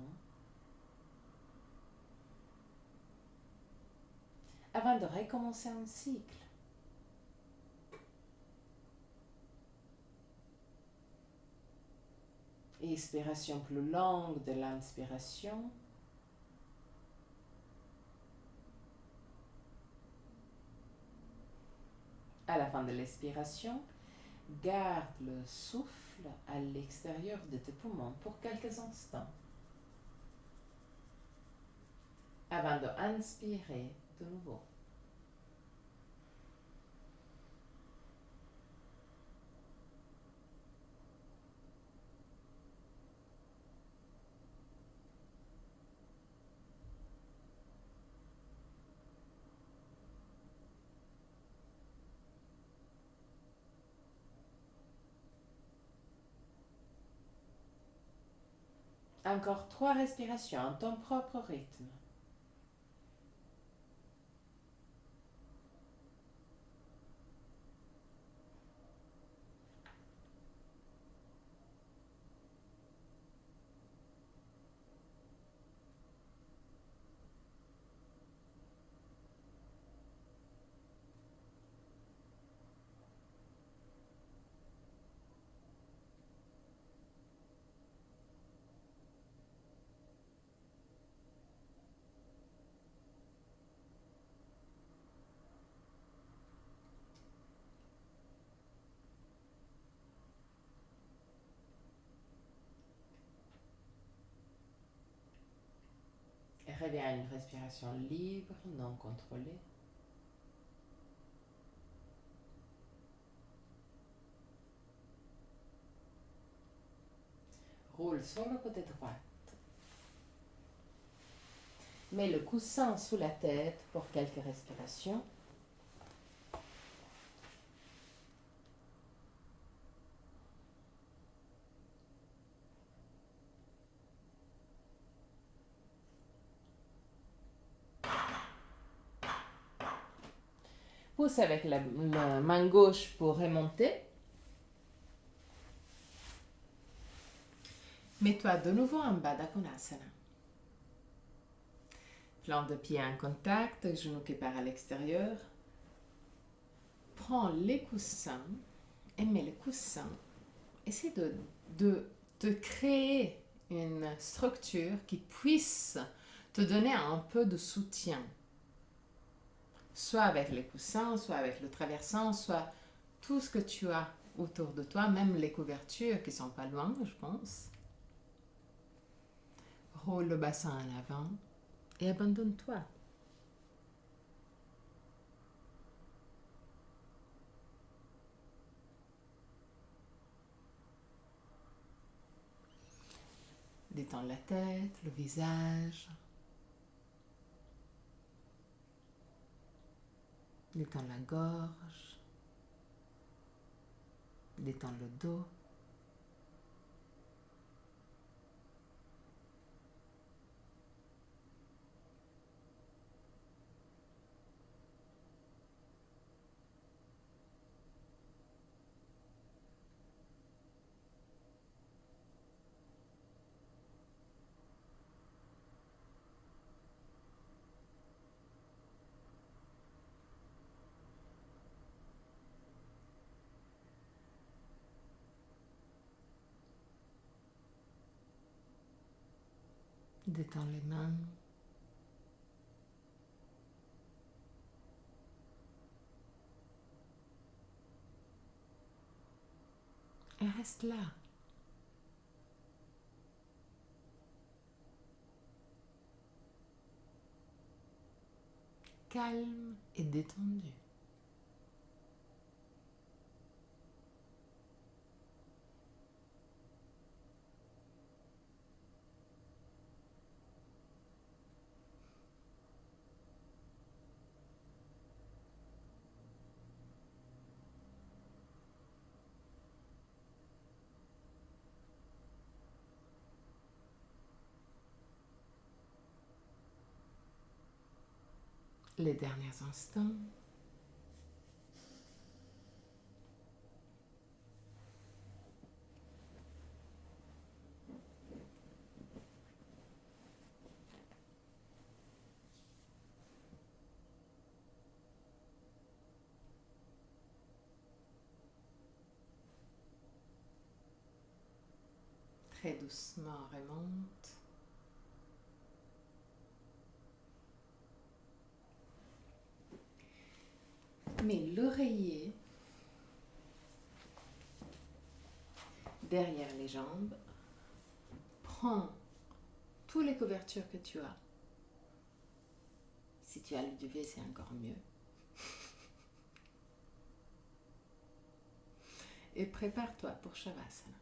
avant de recommencer un cycle. Expiration plus longue de l'inspiration. À la fin de l'expiration, garde le souffle à l'extérieur de tes poumons pour quelques instants avant d'inspirer de nouveau. Encore 3 respirations à ton propre rythme. Et reviens à une respiration libre, non contrôlée. Roule sur le côté droit. Mets le coussin sous la tête pour quelques respirations. Pousse avec la main gauche pour remonter. Mets-toi de nouveau en bas d'Akonasana. Plante de pied en contact, genou qui part à l'extérieur. Prends les coussins et mets les coussins. Essaie de te créer une structure qui puisse te donner un peu de soutien. Soit avec les coussins, soit avec le traversant, soit tout ce que tu as autour de toi, même les couvertures qui sont pas loin, je pense. Roule le bassin en avant et abandonne-toi. Détends la tête, le visage. Détends la gorge. Détends le dos. Détends les mains. Et reste là. Calme et détendu. Les derniers instants. Très doucement remonte. Mets l'oreiller derrière les jambes. Prends toutes les couvertures que tu as. Si tu as le duvet, c'est encore mieux. Et prépare-toi pour Shavasana.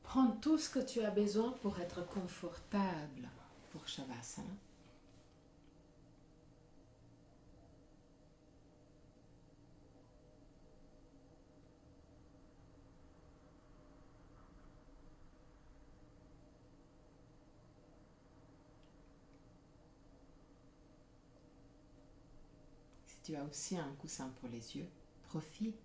Prends tout ce que tu as besoin pour être confortable pour Shavasana. Si tu as aussi un coussin pour les yeux, profite.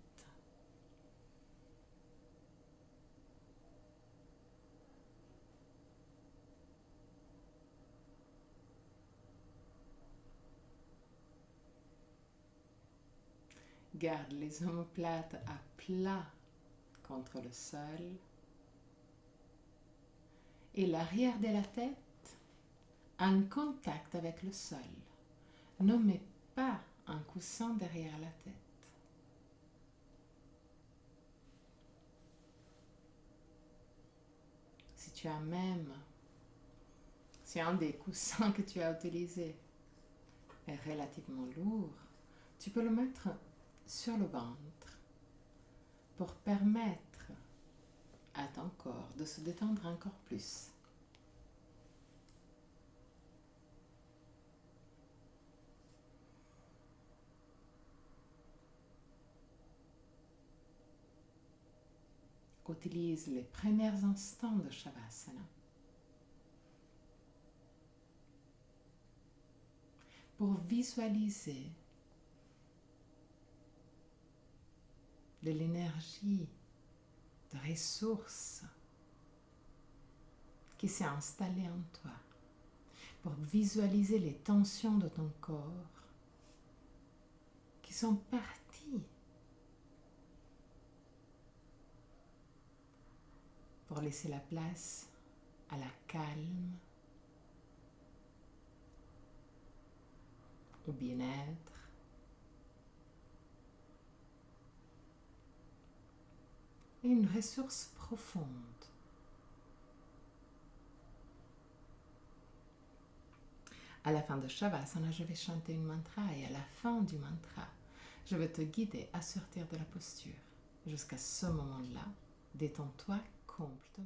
Garde les omoplates à plat contre le sol et l'arrière de la tête en contact avec le sol. Ne mets pas un coussin derrière la tête. Si un des coussins que tu as utilisé est relativement lourd, tu peux le mettre sur le ventre pour permettre à ton corps de se détendre encore plus. Utilise les premiers instants de Shavasana pour visualiser de l'énergie, de ressources qui s'est installée en toi, pour visualiser les tensions de ton corps qui sont parties, pour laisser la place à la calme, au bien-être. Et une ressource profonde. À la fin de Shavasana, je vais chanter une mantra et à la fin du mantra, je vais te guider à sortir de la posture. Jusqu'à ce moment-là, détends-toi complètement.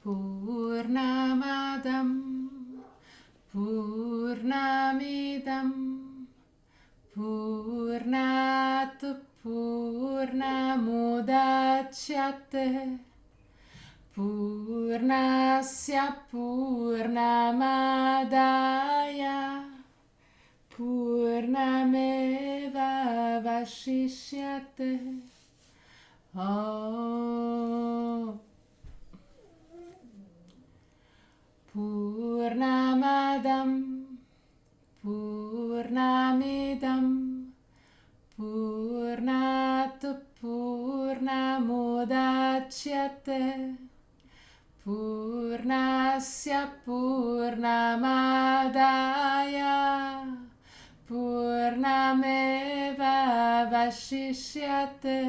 Purnamadam Purnamidam Purnat Purnamudachyate Purnasya Purnamadaya Purnameva Vashishyate. Oh. Purnamadam Purnamidam Purnat Purnamudachyate Purnasya Purnamadaya Purnameva Vashishyate.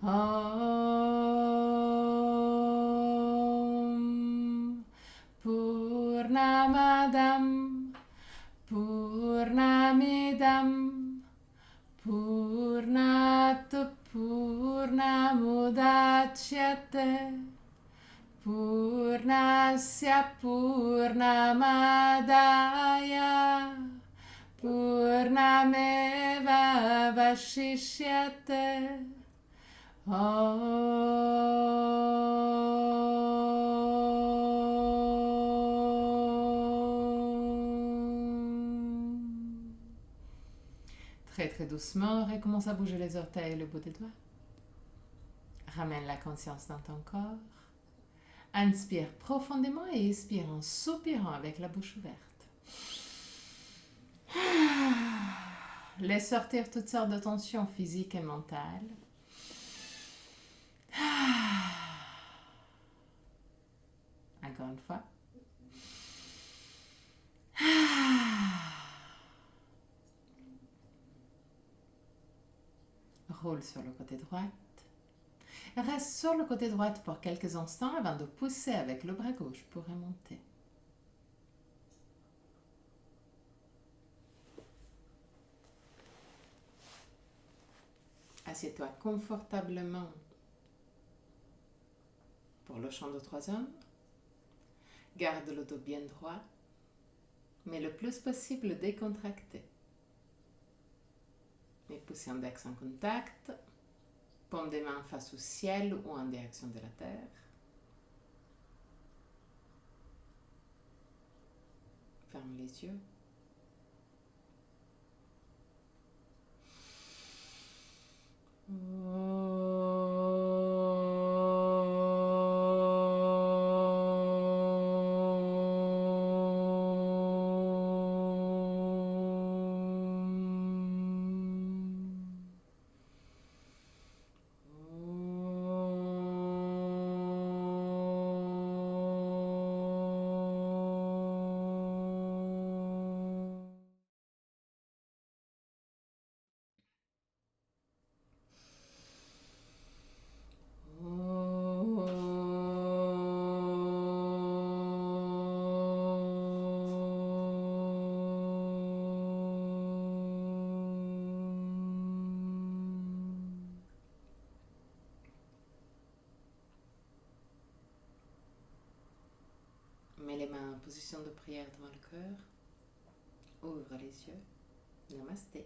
Om Purnamadam Purnamidam Purnat Purnamudachyate Purnasya Purnamadaya Purnameva Vashishyate. Très très doucement, recommence à bouger les orteils et le bout des doigts. Ramène la conscience dans ton corps. Inspire profondément et expire en soupirant avec la bouche ouverte. Laisse sortir toutes sortes de tensions physiques et mentales. Encore une fois. Roule sur le côté droit. Reste sur le côté droit pour quelques instants avant de pousser avec le bras gauche pour remonter. Assieds-toi confortablement pour le chant de 3 hommes. Garde le dos bien droit, mais le plus possible décontracté. Les pouces index en contact, paume des mains face au ciel ou en direction de la terre. Ferme les yeux. Mets les mains en position de prière devant le cœur. Ouvre les yeux. Namasté.